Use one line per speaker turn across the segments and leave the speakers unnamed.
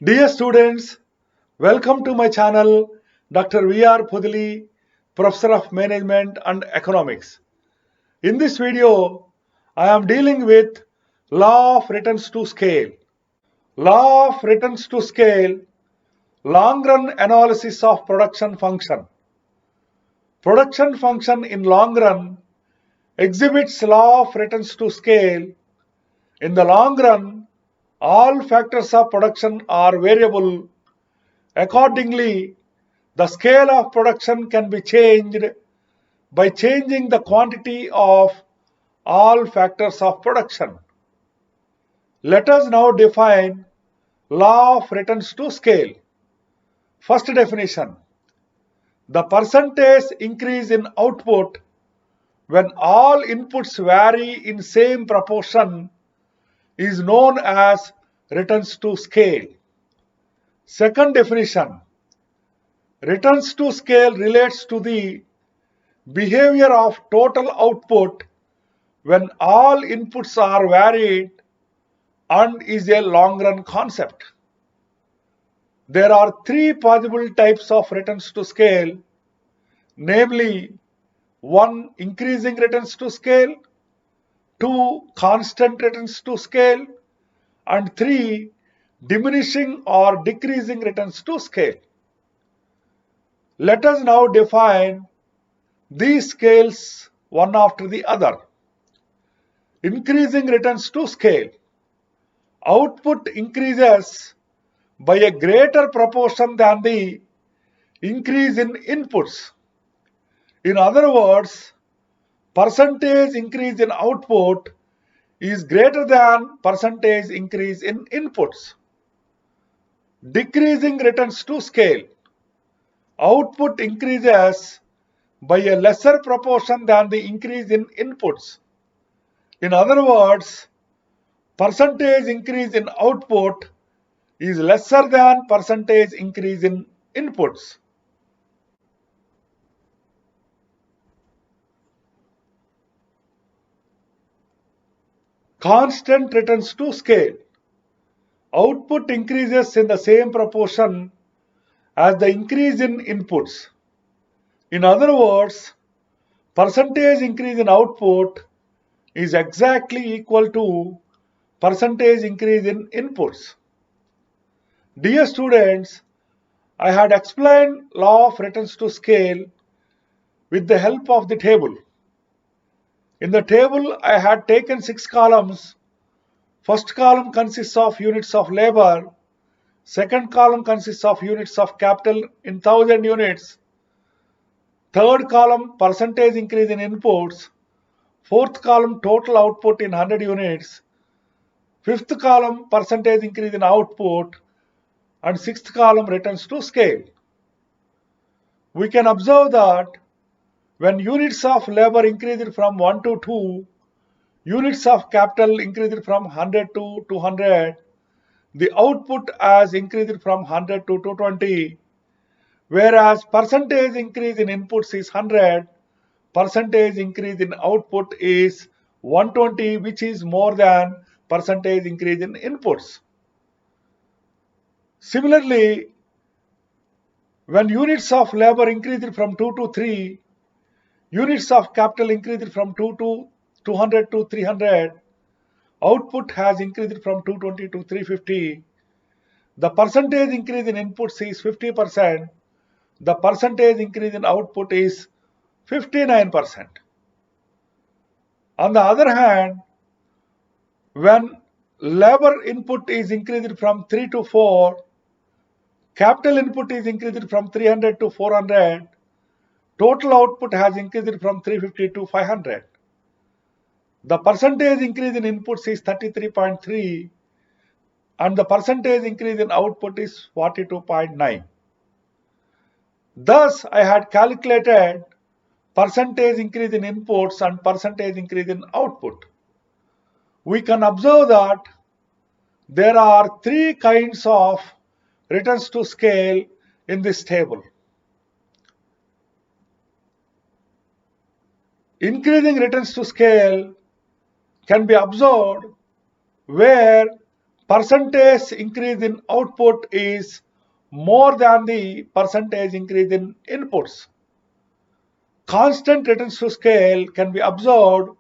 Dear students, welcome to my channel, Dr. V.R. Pudili, Professor of Management and Economics. In this video, I am dealing with Law of Returns to Scale. Law of Returns to Scale, long run analysis of production function. Production function in long run exhibits law of returns to scale. In the long run, all factors of production are variable. Accordingly, the scale of production can be changed by changing the quantity of all factors of production. Let us now define law of returns to scale. First definition: the percentage increase in output when all inputs vary in same proportion is known as returns to scale. Second definition: returns to scale relates to the behavior of total output when all inputs are varied and is a long run concept. There are three possible types of returns to scale, namely 1. Increasing returns to scale, 2. Constant returns to scale, and 3. Diminishing or decreasing returns to scale. Let us now define these scales one after the other. Increasing returns to scale. Output increases by a greater proportion than the increase in inputs. In other words, percentage increase in output is greater than percentage increase in inputs. Decreasing returns to scale. Output increases by a lesser proportion than the increase in inputs. In other words, percentage increase in output is lesser than percentage increase in inputs. Constant returns to scale. Output increases in the same proportion as the increase in inputs. In other words, percentage increase in output is exactly equal to percentage increase in inputs. Dear students, I had explained law of returns to scale with the help of the table. In the table, I had taken 6 columns. First column consists of units of labor. Second column consists of units of capital in 1000 units. Third column, percentage increase in inputs. Fourth column, total output in 100 units. Fifth column, percentage increase in output. And sixth column, returns to scale. We can observe that when units of labor increased from 1 to 2, units of capital increased from 100 to 200, the output has increased from 100 to 220, whereas percentage increase in inputs is 100, percentage increase in output is 120, which is more than percentage increase in inputs. Similarly, when units of labor increased from 2 to 3, units of capital increased from 200 to 300, output has increased from 220 to 350. The percentage increase in inputs is 50%. The percentage increase in output is 59%. On the other hand, when labor input is increased from 3 to 4, capital input is increased from 300 to 400, total output has increased from 350 to 500. The percentage increase in inputs is 33.3 and the percentage increase in output is 42.9. Thus, I had calculated percentage increase in inputs and percentage increase in output. We can observe that there are three kinds of returns to scale in this table. Increasing returns to scale can be observed where percentage increase in output is more than the percentage increase in inputs. Constant returns to scale can be observed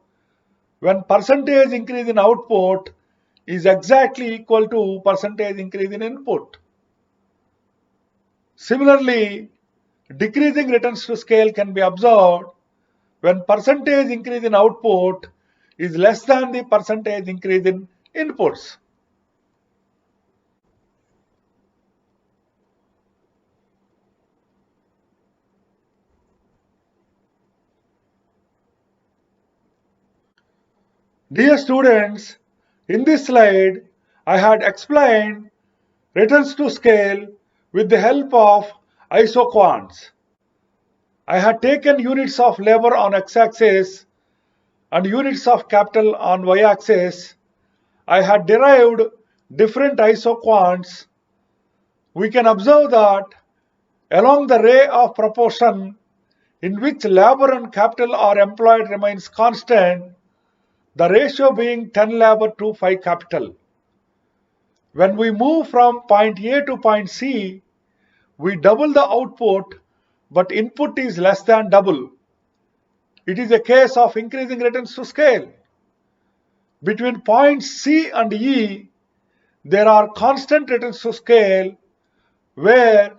when percentage increase in output is exactly equal to percentage increase in input. Similarly, decreasing returns to scale can be observed when percentage increase in output is less than the percentage increase in inputs. Dear students, in this slide, I had explained returns to scale with the help of isoquants. I had taken units of labor on x-axis and units of capital on y-axis. I had derived different isoquants. We can observe that along the ray of proportion in which labor and capital are employed remains constant, the ratio being 10 labor to 5 capital. When we move from point A to point C, we double the output, but input is less than double. It is a case of increasing returns to scale. Between points C and E, there are constant returns to scale where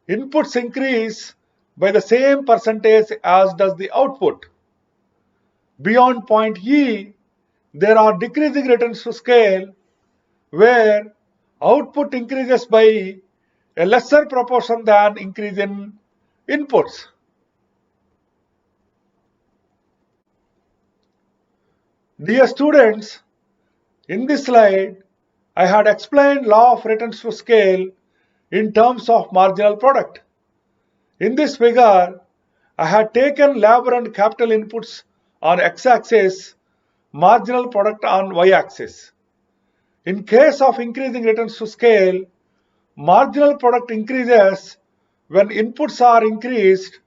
inputs increase by the same percentage as does the output. Beyond point E, there are decreasing returns to scale where output increases by a lesser proportion than increase in inputs. Dear students, in this slide, I had explained law of returns to scale in terms of marginal product. In this figure, I had taken labor and capital inputs on x-axis, marginal product on y-axis. In case of increasing returns to scale, marginal product increases when inputs are increased.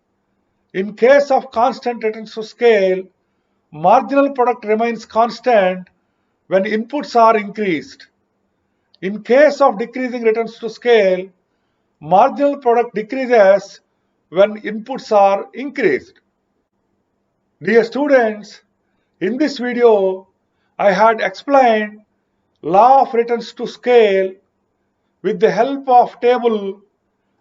In case of constant returns to scale, marginal product remains constant when inputs are increased. In case of decreasing returns to scale, marginal product decreases when inputs are increased. Dear students, in this video, I had explained law of returns to scale with the help of table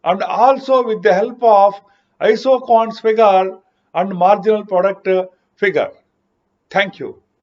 and also with the help of isoquants figure and marginal product figure. Thank you.